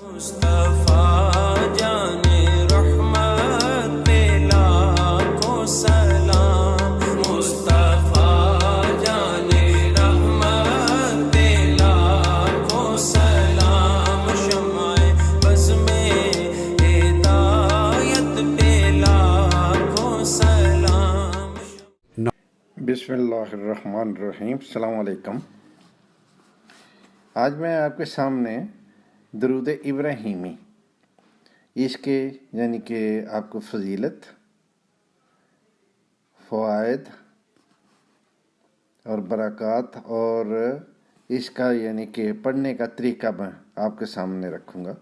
مصطفیٰ جان رحمت پہ لاکھوں سلام، مصطفیٰ جان رحمت پہ لاکھوں سلام، شمع بزم ہدایت پہ لاکھوں سلام۔ بسم اللہ الرحمن الرحیم۔ السلام علیکم۔ آج میں آپ کے سامنے درود ابراہیمی، اس کے یعنی کہ آپ کو فضیلت، فوائد اور برکات اور اس کا یعنی کہ پڑھنے کا طریقہ میں آپ کے سامنے رکھوں گا۔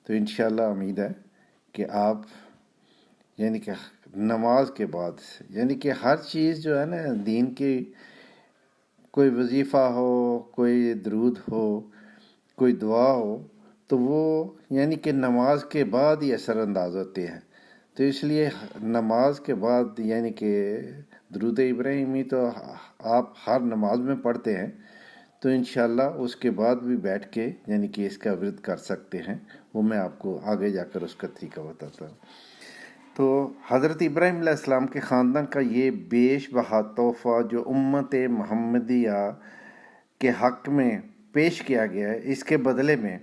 تو انشاءاللہ امید ہے کہ آپ یعنی کہ نماز کے بعد یعنی کہ ہر چیز جو ہے نا دین کی، کوئی وظیفہ ہو، کوئی درود ہو، کوئی دعا ہو، تو وہ یعنی کہ نماز کے بعد ہی اثر انداز ہوتے ہیں۔ تو اس لیے نماز کے بعد یعنی کہ درود ابراہیمی تو آپ ہر نماز میں پڑھتے ہیں، تو انشاءاللہ اس کے بعد بھی بیٹھ کے یعنی کہ اس کا ورد کر سکتے ہیں۔ وہ میں آپ کو آگے جا کر اس کا طریقہ بتاتا ہوں۔ تو حضرت ابراہیم علیہ السلام کے خاندان کا یہ بیش بہا تحفہ جو امت محمدیہ کے حق میں پیش کیا گیا ہے، اس کے بدلے میں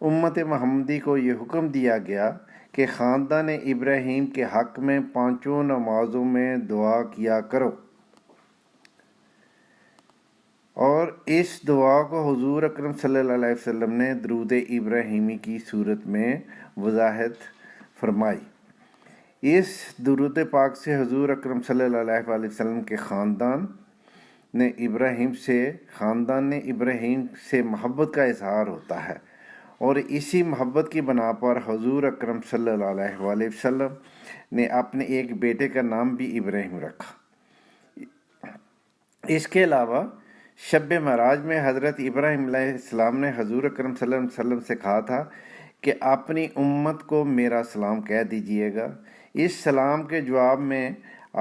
امت محمدی کو یہ حکم دیا گیا کہ خاندان ابراہیم کے حق میں 5 نمازوں میں دعا کیا کرو، اور اس دعا کو حضور اکرم صلی اللہ علیہ وسلم نے درود ابراہیمی کی صورت میں وضاحت فرمائی۔ اس درود پاک سے حضور اکرم صلی اللہ علیہ وسلم کے خاندان نے ابراہیم سے محبت کا اظہار ہوتا ہے، اور اسی محبت کی بنا پر حضور اکرم صلی اللہ علیہ وسلم نے اپنے ایک بیٹے کا نام بھی ابراہیم رکھا۔ اس کے علاوہ شب معراج میں حضرت ابراہیم علیہ السلام نے حضور اکرم صلی اللہ علیہ وسلم سے کہا تھا کہ اپنی امت کو میرا سلام کہہ دیجئے گا۔ اس سلام کے جواب میں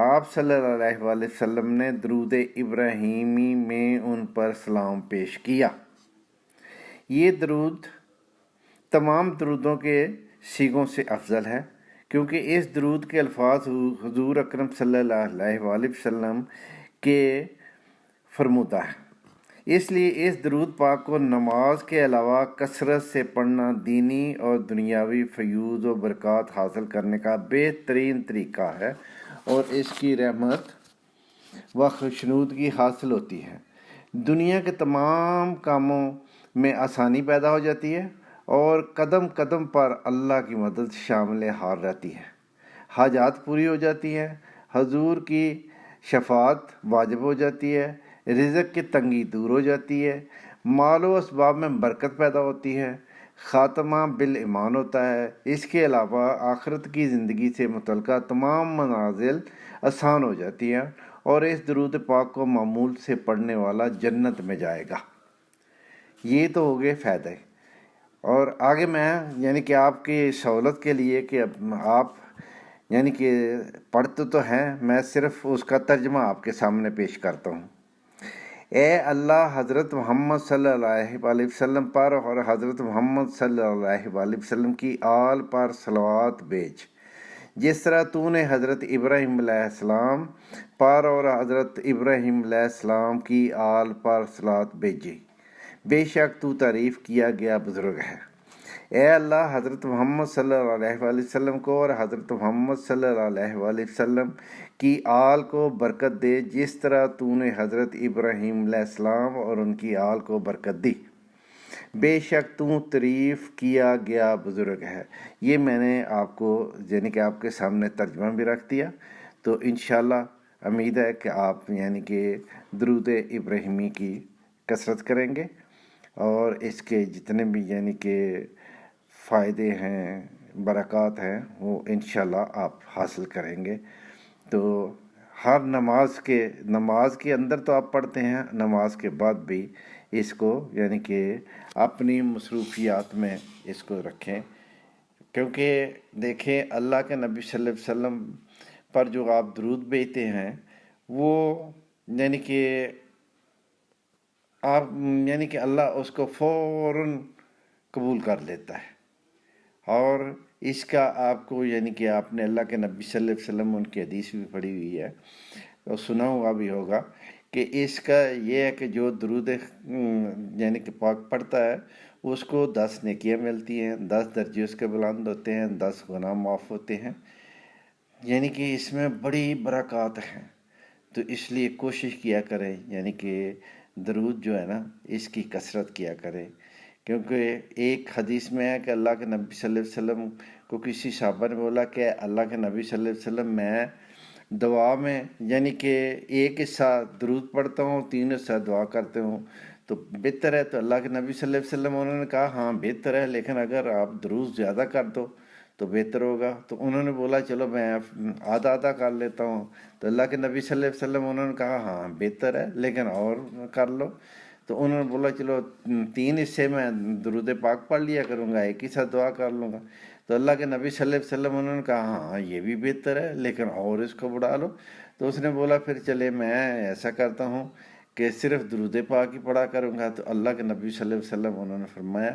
آپ صلی اللہ علیہ وسلم نے درود ابراہیمی میں ان پر سلام پیش کیا۔ یہ درود تمام درودوں کے صیغوں سے افضل ہے، کیونکہ اس درود کے الفاظ حضور اکرم صلی اللہ علیہ وسلم کے فرمودہ ہیں۔ اس لیے اس درود پاک کو نماز کے علاوہ کثرت سے پڑھنا دینی اور دنیاوی فیوض و برکات حاصل کرنے کا بہترین طریقہ ہے، اور اس کی رحمت و خوشنودگی حاصل ہوتی ہے۔ دنیا کے تمام کاموں میں آسانی پیدا ہو جاتی ہے، اور قدم قدم پر اللہ کی مدد شامل حال رہتی ہے۔ حاجات پوری ہو جاتی ہیں، حضور کی شفاعت واجب ہو جاتی ہے، رزق کی تنگی دور ہو جاتی ہے، مال و اسباب میں برکت پیدا ہوتی ہے، خاتمہ بالایمان ہوتا ہے۔ اس کے علاوہ آخرت کی زندگی سے متعلقہ تمام منازل آسان ہو جاتی ہیں، اور اس درود پاک کو معمول سے پڑھنے والا جنت میں جائے گا۔ یہ تو ہو گئے فائدے، اور آگے میں یعنی کہ آپ کی سہولت کے لیے کہ آپ یعنی کہ پڑھتے تو ہیں، میں صرف اس کا ترجمہ آپ کے سامنے پیش کرتا ہوں۔ اے اللہ، حضرت محمد صلی اللہ علیہ وسلم پر اور حضرت محمد صلی اللہ علیہ وسلم کی آل پر صلوات بھیج، جس طرح تو نے حضرت ابراہیم علیہ السلام پر اور حضرت ابراہیم علیہ السلام کی آل پر صلوات بھیجی۔ بے شک تو تعریف کیا گیا بزرگ ہے۔ اے اللہ، حضرت محمد صلی اللہ علیہ وسلم کو اور حضرت محمد صلی اللہ علیہ وسلم کی آل کو برکت دے، جس طرح تو نے حضرت ابراہیم علیہ السلام اور ان کی آل کو برکت دی۔ بے شک تو تعریف کیا گیا بزرگ ہے۔ یہ میں نے آپ کو یعنی کہ آپ کے سامنے ترجمہ بھی رکھ دیا۔ تو انشاءاللہ امید ہے کہ آپ یعنی کہ درود ابراہیمی کی کثرت کریں گے، اور اس کے جتنے بھی یعنی کہ فائدے ہیں، برکات ہیں، وہ انشاءاللہ آپ حاصل کریں گے۔ تو ہر نماز کے اندر تو آپ پڑھتے ہیں، نماز کے بعد بھی اس کو یعنی کہ اپنی مصروفیات میں اس کو رکھیں، کیونکہ دیکھیں اللہ کے نبی صلی اللہ علیہ وسلم پر جو آپ درود بھیجتے ہیں، وہ یعنی کہ آپ یعنی کہ اللہ اس کو فوراً قبول کر لیتا ہے۔ اور اس کا آپ کو یعنی کہ آپ نے اللہ کے نبی صلی اللہ علیہ وسلم ان کی حدیث بھی پڑھی ہوئی ہے اور سنا ہوا بھی ہوگا کہ اس کا یہ ہے کہ جو درود یعنی کہ پاک پڑھتا ہے اس کو 10 نیکیاں ملتی ہیں، 10 درجے اس کے بلند ہوتے ہیں، 10 گناہ معاف ہوتے ہیں، یعنی کہ اس میں بڑی برکات ہیں۔ تو اس لیے کوشش کیا کریں یعنی کہ درود جو ہے نا اس کی کثرت کیا کریں، کیونکہ ایک حدیث میں ہے کہ اللہ کے نبی صلی اللہ علیہ وسلم کو کسی صحابہ نے بولا کہ اللہ کے نبی صلی اللہ علیہ وسلم میں دعا میں یعنی کہ ایک حصہ درود پڑھتا ہوں، 3 حصہ دعا کرتے ہوں تو بہتر ہے۔ تو اللہ کے نبی صلی اللہ علیہ وسلم انہوں نے کہا ہاں بہتر ہے، لیکن اگر آپ درود زیادہ کر دو تو بہتر ہوگا۔ تو انہوں نے بولا چلو میں آدھا آدھا کر لیتا ہوں۔ تو اللہ کے نبی صلی اللہ علیہ وسلم انہوں نے کہا ہاں بہتر ہے لیکن اور کر لو۔ تو انہوں نے بولا چلو 3 حصے میں درود پاک پڑھ لیا کروں گا، ایک حصہ دعا کر لوں گا۔ تو اللہ کے نبی صلی اللہ علیہ وسلم انہوں نے کہا ہاں یہ بھی بہتر ہے لیکن اور اس کو بڑھا لو۔ تو اس نے بولا پھر چلے میں ایسا کرتا ہوں کہ صرف درود پاک ہی پڑھا کروں گا۔ تو اللہ کے نبی صلی اللہ علیہ وسلم انہوں نے فرمایا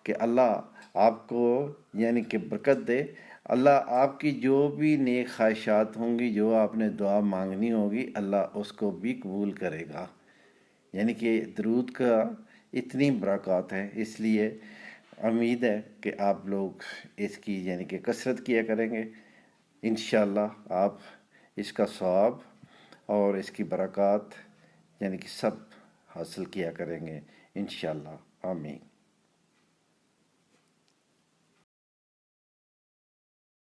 کہ اللہ آپ کو یعنی کہ برکت دے، اللہ آپ کی جو بھی نیک خواہشات ہوں گی، جو آپ نے دعا مانگنی ہوگی، اللہ اس کو بھی قبول کرے گا۔ یعنی کہ درود کا اتنی برکات ہے، اس لیے امید ہے کہ آپ لوگ اس کی یعنی کہ کثرت کیا کریں گے، انشاءاللہ آپ اس کا ثواب اور اس کی برکات یعنی کہ سب حاصل کیا کریں گے انشاءاللہ، آمین۔